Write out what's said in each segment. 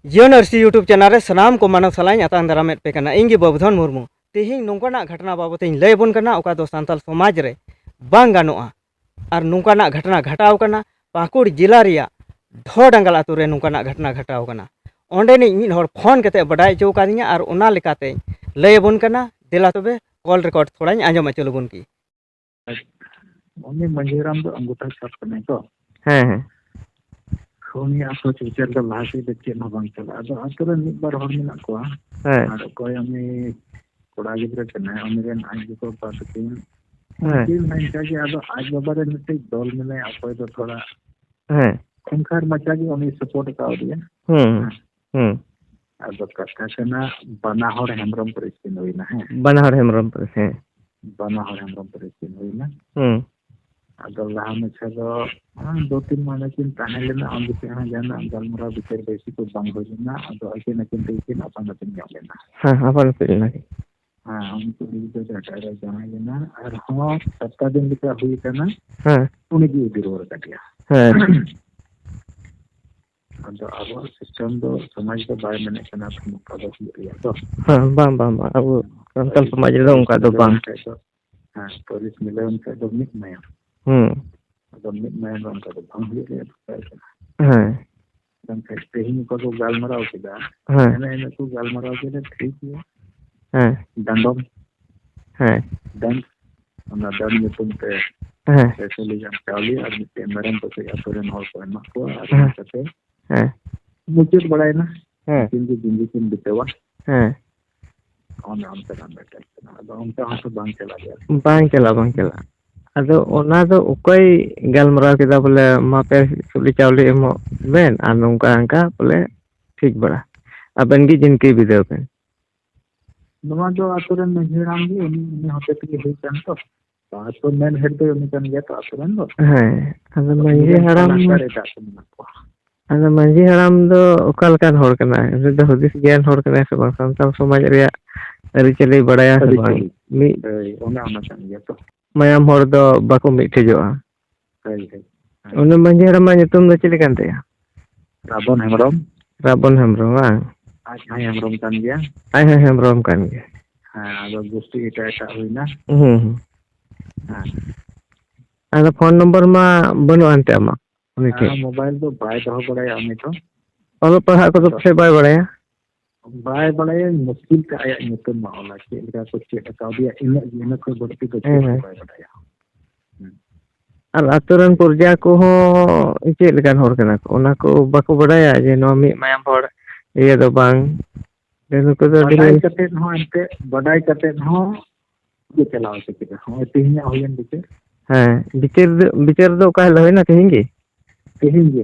जीएनआरसी YouTube channel रे सनाम को मानव saline आतांग दारामेट पे कना इंगी बबधन मुर्मू तेहिंग नोंकाना घटना बाबत इन लय बोन कना ओका दो सांताल समाज रे बांग गानोआ और नोंकाना घटना घटाव कना पाकुड़ जिला रिया धोडांगल आतु रे नोंकाना घटना घटाव कना ओंडे नि मिद हर फोन कते बडाय चो कादिया और ओना लेकाते लय बोन कना देला तबे कॉल रिकॉर्ड थोड़ा आंजम अचलो बोन की उन्हें मंजीराम तो अंगूठा छाप करने को हैं उन्हें आपको चीचर का लाशी बच्चे ना बंद चला तो आतुरे मिद बार हर मिना को और कोई हमें कोड़ा गिद्रे करना उन्हें आज को पास की तीन महीने के आदो आज बाबा रे मिट्टी डोल मिले आपको तो थोड़ा खुंखार मचा की उन्हें सपोर्ट का दिया आदो कथा करना बना हर हेमरम परिस्थिति हुई ना है बना हर हेमरम परिस्थिति बना हर हेमरम परिस्थिति हुई ना अगर लहा में चलो 2-3 महीने की ताने लेना अंदर से हाँ जाना गलमरा बिचर बेसी को बंग हो जाना तो ऐसे न चिंता इसे ना अपन नतिंग जाओ लेना हाँ अपन फिर नहीं हाँ उनको भी तो जाता है जाना लेना और हाँ 7 दिन बिता हुई था ना उन्हें भी विरोध कर दिया तो अब सिस्टम तो समाज के बारे में नहीं करना मुक्का दो किया तो हाँ बाम अब कंकल समाज रे उनका तो बाम हाँ पुलिस मिले उनका तो मिट में तो मिट में उनका तो भंग हो गया हाँ dan testing ko to galmarao kida ene ko galmarao kida ठीक है dandom dan ona dan nyutum te ऐसे ले जान चाली आदमी के मरम तो से अतुरन और को ना को आदमी से मुझे बड़ा है ना जिंदगी जिंदगी बितेवा on te ran बेटा अब उनका हाथ बांग चला अदो ओना दो उकोई गलमरा केदा बोले मापे सुली चावली एमो बेन आ नोंका अंका बोले ठीक बड़ा अबन की जिनकी विदेव पे नवा दो आतुरन मेहराम भी उन्हीं होते के हे जान तो पास तो मेन हेड तो उन्हीं kan गया तो आतुरन दो अदो मंजी हराम दो ओकल कान होर कना रे दो हदिस ज्ञान होर कना से बा संताल समाज रे अरि चले बड़ाया से बा मी ओना kan गया तो मायाम हर दो बाको मिठेजोआ उन मंजी हराम nyutum do chili kan taya Rabon Hemrom bang Ai Hemrom kan dia ai Hemrom kan dia ha ado gusti eta huina ada phone number ma banu ante ama uni ke mobile do bai doho badaya ami to olo pahak ko se bai badaya मुश्किल का आया nyutum ma ola ke ira ko cheta ka dia ina ko bodti ko bai badaya और आतुरन पुरजा को हो इचे लेकान होर कना को ओना को बाको बडाया जे नो मी मायाम होर ये दो बांग देनु को दो बडाई कते हो ये चलाओ से के हो तिहिया होयन बिचे बिचर दो का लय ना कहेंगे तिहिंगे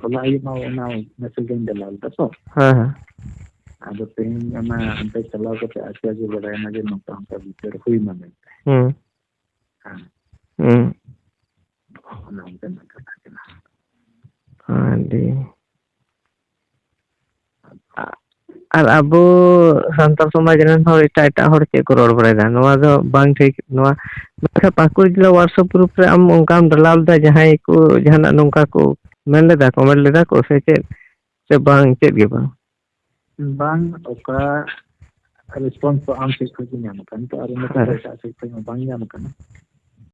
होला ये ना मैसेज दलाल तो अब तिहिंगा ना अंते चलाओ के आके जो बडाई ना जे नोटा हमका बिचर हुई ना में और अब संताल समाज रन हर एटा हर चे को रोड बड़ायदा नोआ दो बांग ठीक नोआ मेखा पाकुड़ जिला व्हाट्सएप ग्रुप रे आम ओंकाम दलाल दा जहां को जहां नोंका को मेन लेदा को से चे बांग चे गे बांग ओका रिस्पांस तो आम से खोज ᱧᱟᱢ ᱠᱟᱱ ᱛᱚ ᱟᱨ ᱚᱱᱟ ᱠᱚ ᱮᱴᱟᱜ ᱥᱮᱫ ᱠᱷᱚᱱ ᱵᱟᱝ ᱧᱟᱢ ᱠᱟᱱᱟ